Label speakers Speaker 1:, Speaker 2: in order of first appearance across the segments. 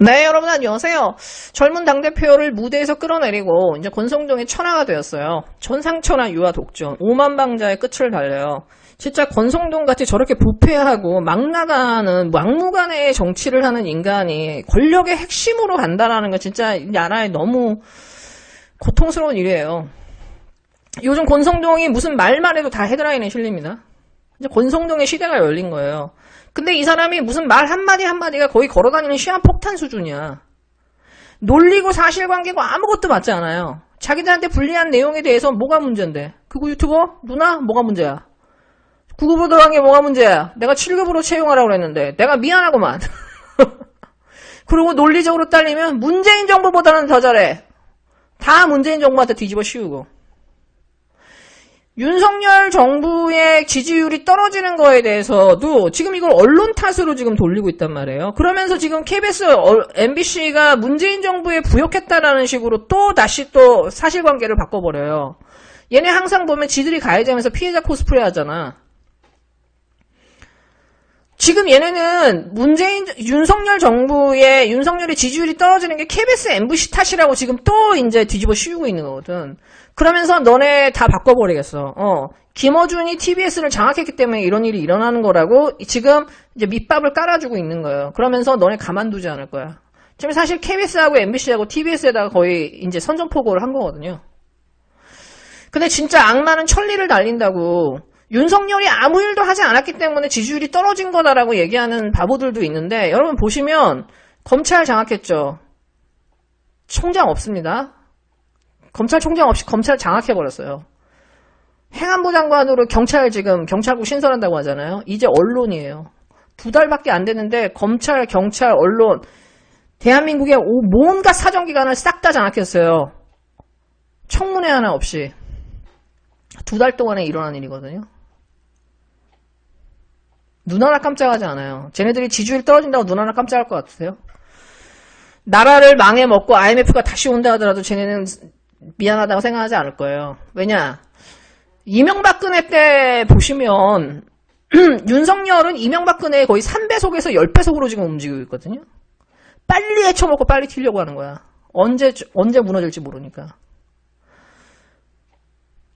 Speaker 1: 네, 여러분 안녕하세요. 젊은 당대표를 무대에서 끌어내리고 이제 권성동의 천하가 되었어요. 전상천하 유아 독전, 오만방자의 끝을 달려요. 진짜 권성동 같이 저렇게 부패하고 막 나가는 막무가내의 정치를 하는 인간이 권력의 핵심으로 간다라는 거 진짜 이 나라에 너무 고통스러운 일이에요. 요즘 권성동이 무슨 말만 해도 다 헤드라인에 실립니다. 이제 권성동의 시대가 열린 거예요. 근데 이 사람이 무슨 말 한마디 한마디가 거의 걸어다니는 시한폭탄 수준이야. 논리고 사실관계고 아무것도 맞지 않아요. 자기들한테 불리한 내용에 대해서 뭐가 문제인데. 그거 유튜버? 누나? 뭐가 문제야? 9급으로 들어간 게 뭐가 문제야? 내가 7급으로 채용하라고 그랬는데. 내가 미안하구만. 그리고 논리적으로 따지면 문재인 정부보다는 더 잘해. 다 문재인 정부한테 뒤집어 씌우고. 윤석열 정부의 지지율이 떨어지는 거에 대해서도 지금 이걸 언론 탓으로 지금 돌리고 있단 말이에요. 그러면서 지금 KBS, MBC가 문재인 정부에 부역했다라는 식으로 또 다시 또 사실관계를 바꿔버려요. 얘네 항상 보면 지들이 가해자면서 피해자 코스프레 하잖아. 지금 얘네는 윤석열 정부의 윤석열의 지지율이 떨어지는 게 KBS, MBC 탓이라고 지금 또 이제 뒤집어 씌우고 있는 거거든. 그러면서 너네 다 바꿔버리겠어. 김어준이 TBS를 장악했기 때문에 이런 일이 일어나는 거라고 지금 이제 밑밥을 깔아주고 있는 거예요. 그러면서 너네 가만두지 않을 거야. 지금 사실 KBS하고 MBC하고 TBS에다가 거의 이제 선전포고를 한 거거든요. 근데 진짜 악마는 천리를 날린다고 윤석열이 아무 일도 하지 않았기 때문에 지지율이 떨어진 거다라고 얘기하는 바보들도 있는데 여러분 보시면 검찰 장악했죠. 총장 없습니다. 검찰총장 없이 검찰 장악해버렸어요. 행안부 장관으로 경찰국 신설한다고 하잖아요. 이제 언론이에요. 2달밖에 안 됐는데 검찰, 경찰, 언론 대한민국의 온갖 사정기관을 싹 다 장악했어요. 청문회 하나 없이 2달 동안에 일어난 일이거든요. 눈 하나 깜짝하지 않아요. 쟤네들이 지지율 떨어진다고 눈 하나 깜짝할 것 같으세요? 나라를 망해먹고 IMF가 다시 온다 하더라도 쟤네는 미안하다고 생각하지 않을 거예요. 왜냐? 이명박근혜 때 보시면 윤석열은 이명박근혜의 거의 3배속에서 10배속으로 지금 움직이고 있거든요. 빨리 헤쳐먹고 빨리 튀려고 하는 거야. 언제 무너질지 모르니까.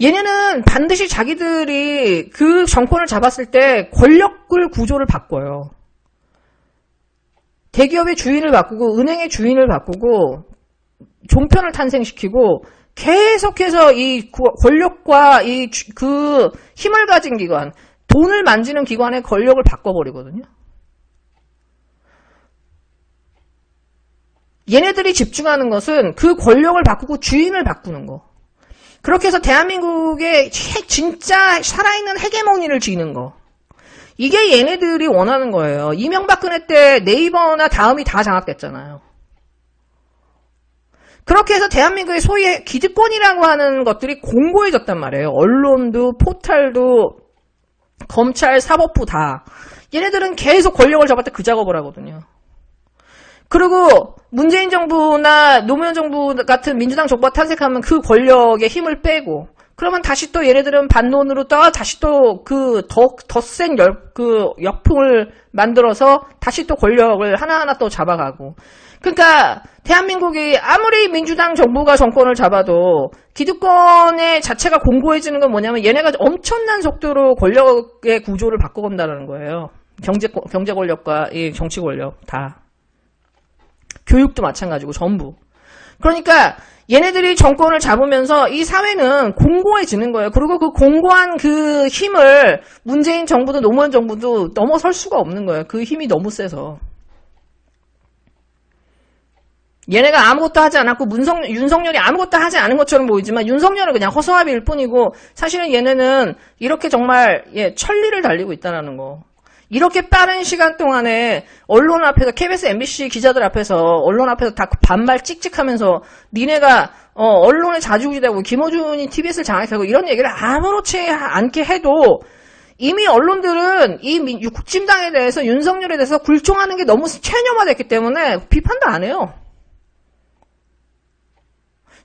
Speaker 1: 얘네는 반드시 자기들이 그 정권을 잡았을 때 권력을 구조를 바꿔요. 대기업의 주인을 바꾸고 은행의 주인을 바꾸고 종편을 탄생시키고 계속해서 이 권력과 그 힘을 가진 기관, 돈을 만지는 기관의 권력을 바꿔버리거든요. 얘네들이 집중하는 것은 그 권력을 바꾸고 주인을 바꾸는 거. 그렇게 해서 대한민국의 진짜 살아있는 헤게모니를 쥐는 거. 이게 얘네들이 원하는 거예요. 이명박근혜 때 네이버나 다음이 다 장악됐잖아요. 그렇게 해서 대한민국의 소위 기득권이라고 하는 것들이 공고해졌단 말이에요. 언론도, 포털도, 검찰, 사법부 다. 얘네들은 계속 권력을 잡을 때 그 작업을 하거든요. 그리고 문재인 정부나 노무현 정부 같은 민주당 정부가 탄생하면 그 권력의 힘을 빼고, 그러면 다시 또 얘네들은 반론으로 다시 또 더 센 역풍을 만들어서 다시 또 권력을 하나하나 또 잡아가고. 그러니까 대한민국이 아무리 민주당 정부가 정권을 잡아도 기득권의 자체가 공고해지는 건 뭐냐면 얘네가 엄청난 속도로 권력의 구조를 바꿔간다는 거예요. 경제 권력과 이 정치 권력 다. 교육도 마찬가지고 전부. 그러니까 얘네들이 정권을 잡으면서 이 사회는 공고해지는 거예요. 그리고 그 공고한 그 힘을 문재인 정부도 노무현 정부도 넘어설 수가 없는 거예요. 그 힘이 너무 세서. 얘네가 아무것도 하지 않았고 윤석열이 아무것도 하지 않은 것처럼 보이지만 윤석열은 그냥 허수아비일 뿐이고 사실은 얘네는 이렇게 정말 천리를 달리고 있다는 거. 이렇게 빠른 시간 동안에 언론 앞에서 KBS, MBC 기자들 앞에서 언론 앞에서 다 반말 찍찍하면서 니네가 언론에 자주우지되고 김어준이 TBS를 장악하고 이런 얘기를 아무렇지 않게 해도 이미 언론들은 이 국진당에 대해서 윤석열에 대해서 굴종하는 게 너무 체념화됐기 때문에 비판도 안 해요.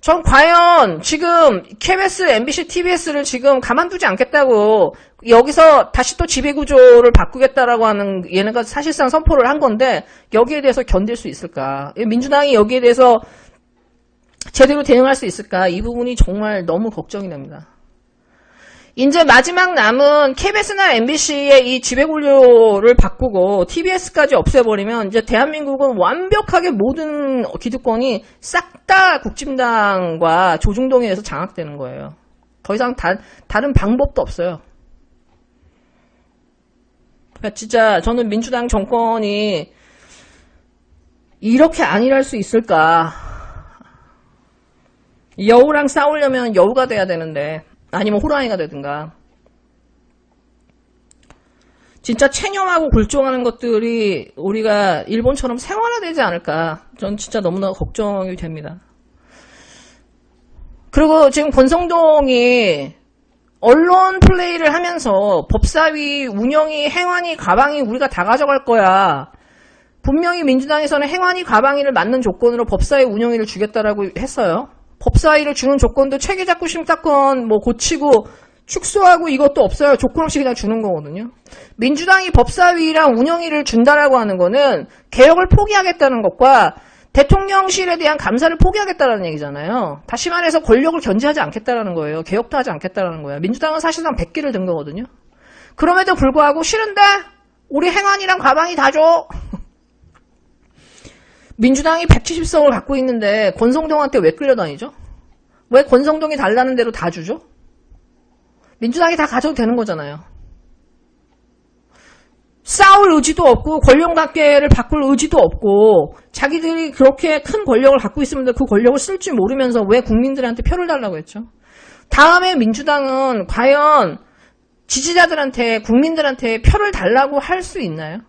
Speaker 1: 전 과연 지금 KBS, MBC, TBS를 지금 가만두지 않겠다고 여기서 다시 또 지배구조를 바꾸겠다라고 하는 얘네가 사실상 선포를 한 건데 여기에 대해서 견딜 수 있을까? 민주당이 여기에 대해서 제대로 대응할 수 있을까? 이 부분이 정말 너무 걱정이 됩니다. 이제 마지막 남은 KBS나 MBC의 이 지배구조를 바꾸고 TBS까지 없애버리면 이제 대한민국은 완벽하게 모든 기득권이 싹 다 국진당과 조중동에 의해서 장악되는 거예요. 더 이상 다른 방법도 없어요. 그러니까 진짜 저는 민주당 정권이 이렇게 안일할 수 있을까? 여우랑 싸우려면 여우가 돼야 되는데 아니면 호랑이가 되든가. 진짜 체념하고 굴종하는 것들이 우리가 일본처럼 생활화되지 않을까. 전 진짜 너무나 걱정이 됩니다. 그리고 지금 권성동이 언론 플레이를 하면서 법사위 운영이 행안위 가방이 우리가 다 가져갈 거야. 분명히 민주당에서는 행안위 가방위를 맞는 조건으로 법사위 운영위를 주겠다라고 했어요. 법사위를 주는 조건도 체계작구 심사권 뭐 고치고 축소하고 이것도 없어요. 조건 없이 그냥 주는 거거든요. 민주당이 법사위랑 운영위를 준다라고 하는 거는 개혁을 포기하겠다는 것과 대통령실에 대한 감사를 포기하겠다는 얘기잖아요. 다시 말해서 권력을 견제하지 않겠다라는 거예요. 개혁도 하지 않겠다라는 거예요. 민주당은 사실상 100기를 든 거거든요. 그럼에도 불구하고 싫은데 우리 행안이랑 가방이 다 줘. 민주당이 170석을 갖고 있는데 권성동한테 왜 끌려다니죠? 왜 권성동이 달라는 대로 다 주죠? 민주당이 다 가져도 되는 거잖아요. 싸울 의지도 없고 권력관계를 바꿀 의지도 없고 자기들이 그렇게 큰 권력을 갖고 있으면 그 권력을 쓸 줄 모르면서 왜 국민들한테 표를 달라고 했죠? 다음에 민주당은 과연 지지자들한테 국민들한테 표를 달라고 할 수 있나요?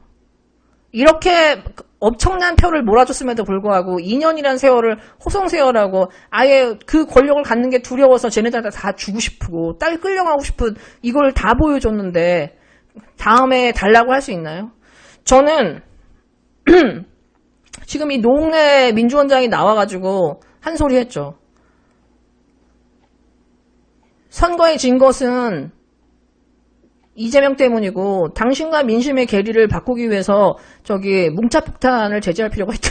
Speaker 1: 이렇게 엄청난 표를 몰아줬음에도 불구하고 2년이란 세월을 호송세월하고 아예 그 권력을 갖는 게 두려워서 쟤네들 다 주고 싶고 딸 끌려가고 싶은 이걸 다 보여줬는데 다음에 달라고 할 수 있나요? 저는 지금 이 노웅래 민주원장이 나와가지고 한 소리 했죠. 선거에 진 것은 이재명 때문이고 당신과 민심의 계리를 바꾸기 위해서 저기 뭉차폭탄을 제재할 필요가 있다.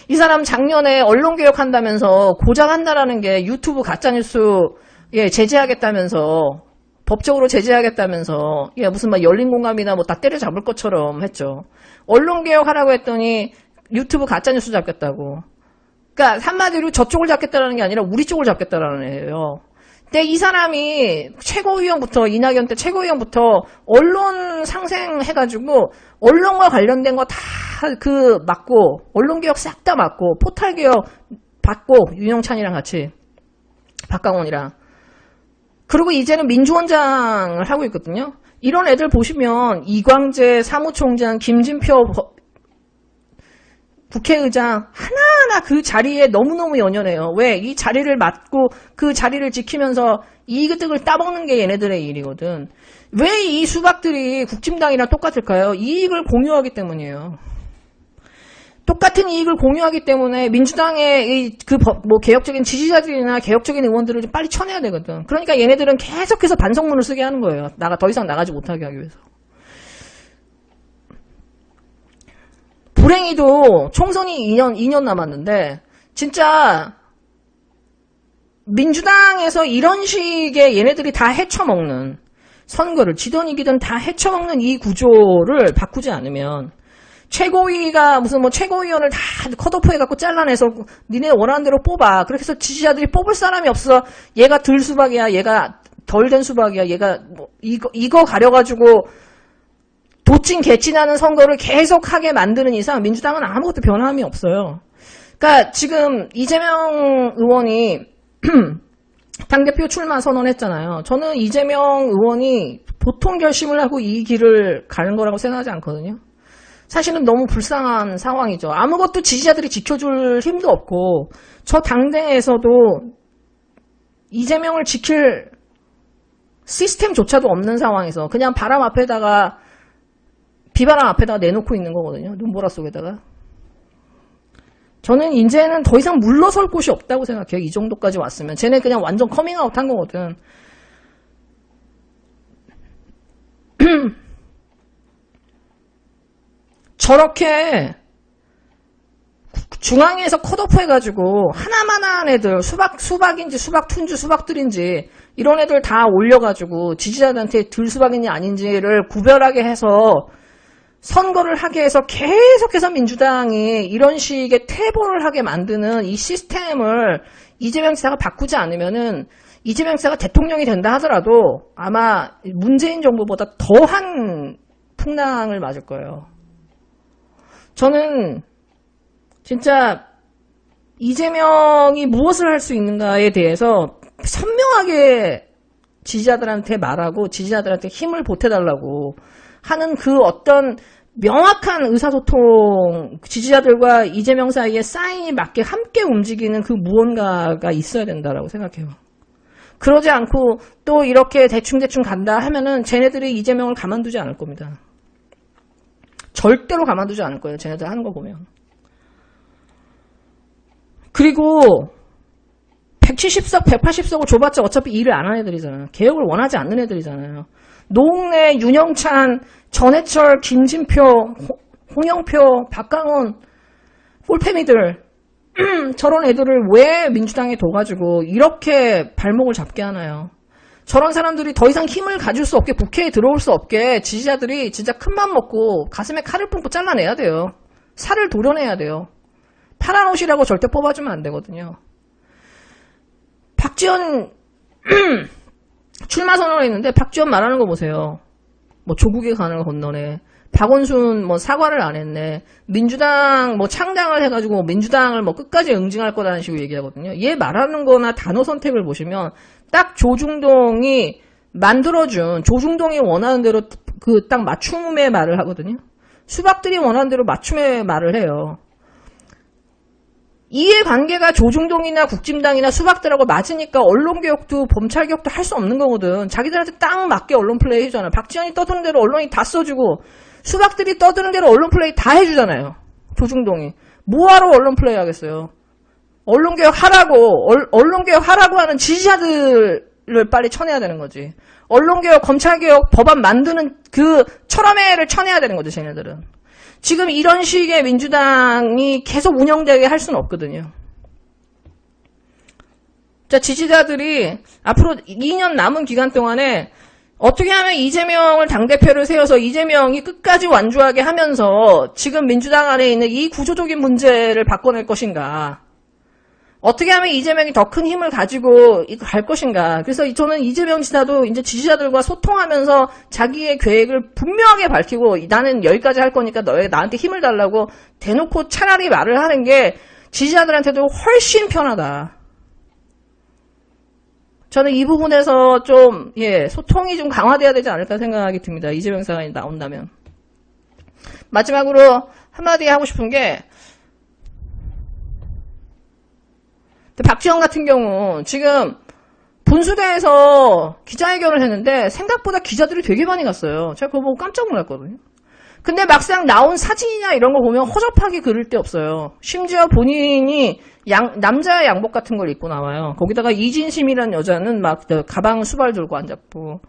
Speaker 1: 이 사람 작년에 언론개혁한다면서 고장한다라는 게 유튜브 가짜뉴스에 제재하겠다면서 법적으로 제재하겠다면서 무슨 막 열린공감이나 뭐 다 때려잡을 것처럼 했죠. 언론개혁하라고 했더니 유튜브 가짜뉴스 잡겠다고. 그러니까 한마디로 저쪽을 잡겠다라는 게 아니라 우리 쪽을 잡겠다라는 애예요. 근데 이 사람이 최고위원부터 이낙연 때 최고위원부터 언론 상생해가지고 언론과 관련된 거 다 막고 언론개혁 싹 다 막고 포탈개혁 받고 윤영찬이랑 같이 박강원이랑 그리고 이제는 민주원장을 하고 있거든요. 이런 애들 보시면 이광재 사무총장, 김진표 국회의장 하나하나 그 자리에 너무너무 연연해요. 왜? 이 자리를 맡고 그 자리를 지키면서 이득을 따먹는 게 얘네들의 일이거든. 왜 이 수박들이 국진당이랑 똑같을까요? 이익을 공유하기 때문이에요. 똑같은 이익을 공유하기 때문에 민주당의 뭐 개혁적인 지지자들이나 개혁적인 의원들을 좀 빨리 쳐내야 되거든. 그러니까 얘네들은 계속해서 반성문을 쓰게 하는 거예요. 더 이상 나가지 못하게 하기 위해서. 불행히도 총선이 2년 남았는데 진짜 민주당에서 이런 식의 얘네들이 다 헤쳐먹는 선거를 지든 이기든 다 헤쳐먹는 이 구조를 바꾸지 않으면 최고위가 무슨 뭐 최고위원을 다 컷오프해갖고 잘라내서 니네 원하는 대로 뽑아. 그렇게 해서 지지자들이 뽑을 사람이 없어. 얘가 덜 수박이야. 얘가 덜 된 수박이야. 얘가 뭐 이거 가려가지고 도찐 개찐하는 선거를 계속하게 만드는 이상 민주당은 아무것도 변함이 없어요. 그러니까 지금 이재명 의원이 당대표 출마 선언했잖아요. 저는 이재명 의원이 보통 결심을 하고 이 길을 가는 거라고 생각하지 않거든요. 사실은 너무 불쌍한 상황이죠. 아무것도 지지자들이 지켜줄 힘도 없고 저 당대에서도 이재명을 지킬 시스템조차도 없는 상황에서 그냥 바람 앞에다가 비바람 앞에다가 내놓고 있는 거거든요. 눈보라 속에다가. 저는 이제는 더 이상 물러설 곳이 없다고 생각해요. 이 정도까지 왔으면. 쟤네 그냥 완전 커밍아웃 한 거거든. 저렇게 중앙에서 컷오프 해가지고 하나만한 애들 수박인지 수박툰지 수박들인지 이런 애들 다 올려가지고 지지자들한테 들수박인지 아닌지를 구별하게 해서 선거를 하게 해서 계속해서 민주당이 이런 식의 퇴보를 하게 만드는 이 시스템을 이재명 지사가 바꾸지 않으면은 이재명 지사가 대통령이 된다 하더라도 아마 문재인 정부보다 더한 풍랑을 맞을 거예요. 저는 진짜 이재명이 무엇을 할 수 있는가에 대해서 선명하게 지지자들한테 말하고 지지자들한테 힘을 보태달라고 하는 그 어떤 명확한 의사소통, 지지자들과 이재명 사이에 사인이 맞게 함께 움직이는 그 무언가가 있어야 된다라고 생각해요. 그러지 않고 또 이렇게 대충대충 간다 하면은 쟤네들이 이재명을 가만두지 않을 겁니다. 절대로 가만두지 않을 거예요. 쟤네들 하는 거 보면. 그리고 170석, 180석을 줘봤자 어차피 일을 안 하는 애들이잖아요. 개혁을 원하지 않는 애들이잖아요. 노웅래, 윤영찬, 전해철, 김진표, 홍영표, 박강원, 꼴패미들 저런 애들을 왜 민주당에 둬가지고 이렇게 발목을 잡게 하나요? 저런 사람들이 더 이상 힘을 가질 수 없게 국회에 들어올 수 없게 지지자들이 진짜 큰맘 먹고 가슴에 칼을 품고 잘라내야 돼요. 살을 도려내야 돼요. 파란 옷이라고 절대 뽑아주면 안 되거든요. 박지원 출마 선언을 했는데 박지원 말하는 거 보세요. 뭐 조국의 간을 건너네. 박원순 뭐 사과를 안 했네. 민주당 뭐 창당을 해가지고 민주당을 뭐 끝까지 응징할 거라는 식으로 얘기하거든요. 얘 말하는 거나 단어 선택을 보시면 딱 조중동이 만들어준 조중동이 원하는 대로 그 딱 맞춤의 말을 하거든요. 수박들이 원하는 대로 맞춤의 말을 해요. 이해관계가 조중동이나 국진당이나 수박들하고 맞으니까 언론개혁도 검찰개혁도 할 수 없는 거거든. 자기들한테 딱 맞게 언론 플레이 해주잖아. 박지원이 떠드는 대로 언론이 다 써주고 수박들이 떠드는 대로 언론 플레이 다 해주잖아요. 조중동이. 뭐하러 언론 플레이 하겠어요. 언론개혁 하라고 언론개혁 하라고 하는 지지자들을 빨리 쳐내야 되는 거지. 언론개혁, 검찰개혁, 법안 만드는 그 철험회를 쳐내야 되는 거죠. 쟤네들은. 지금 이런 식의 민주당이 계속 운영되게 할 수는 없거든요. 자, 지지자들이 앞으로 2년 남은 기간 동안에 어떻게 하면 이재명을 당대표를 세워서 이재명이 끝까지 완주하게 하면서 지금 민주당 안에 있는 이 구조적인 문제를 바꿔낼 것인가. 어떻게 하면 이재명이 더 큰 힘을 가지고 갈 것인가. 그래서 저는 이재명 지사도 이제 지지자들과 소통하면서 자기의 계획을 분명하게 밝히고 나는 여기까지 할 거니까 나한테 힘을 달라고 대놓고 차라리 말을 하는 게 지지자들한테도 훨씬 편하다. 저는 이 부분에서 좀, 소통이 좀 강화돼야 되지 않을까 생각이 듭니다. 이재명 지사가 나온다면. 마지막으로 한마디 하고 싶은 게, 박지원 같은 경우 지금 분수대에서 기자회견을 했는데 생각보다 기자들이 되게 많이 갔어요. 제가 그거 보고 깜짝 놀랐거든요. 근데 막상 나온 사진이나 이런 거 보면 허접하게 그릴 데 없어요. 심지어 본인이 남자 양복 같은 걸 입고 나와요. 거기다가 이진심이라는 여자는 막 가방 수발 들고 앉았고.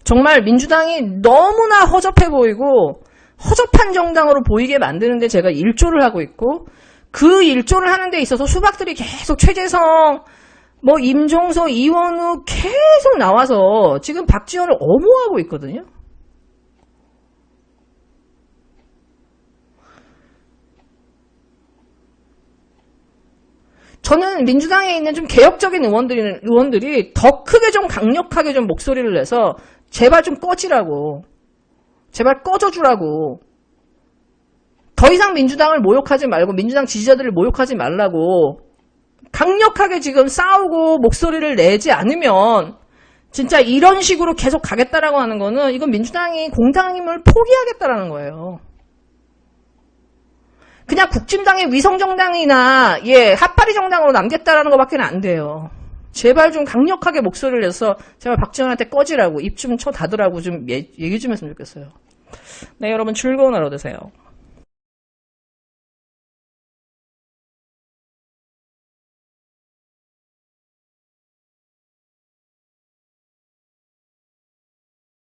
Speaker 1: 정말 민주당이 너무나 허접해 보이고 허접한 정당으로 보이게 만드는데 제가 일조를 하고 있고 그 일조를 하는 데 있어서 수박들이 계속 최재성, 뭐 임종서, 이원우 계속 나와서 지금 박지원을 엄호하고 있거든요. 저는 민주당에 있는 좀 개혁적인 의원들이 더 크게 좀 강력하게 좀 목소리를 내서 제발 좀 꺼지라고. 제발 꺼져주라고. 더 이상 민주당을 모욕하지 말고 민주당 지지자들을 모욕하지 말라고 강력하게 지금 싸우고 목소리를 내지 않으면 진짜 이런 식으로 계속 가겠다라고 하는 거는 이건 민주당이 공당임을 포기하겠다라는 거예요. 그냥 국진당의 위성정당이나 핫바리 정당으로 남겠다라는 것밖에 안 돼요. 제발 좀 강력하게 목소리를 내서 제발 박지원한테 꺼지라고 입 좀 쳐 닫으라고 좀 얘기 좀 했으면 좋겠어요. 네, 여러분 즐거운 하루 되세요.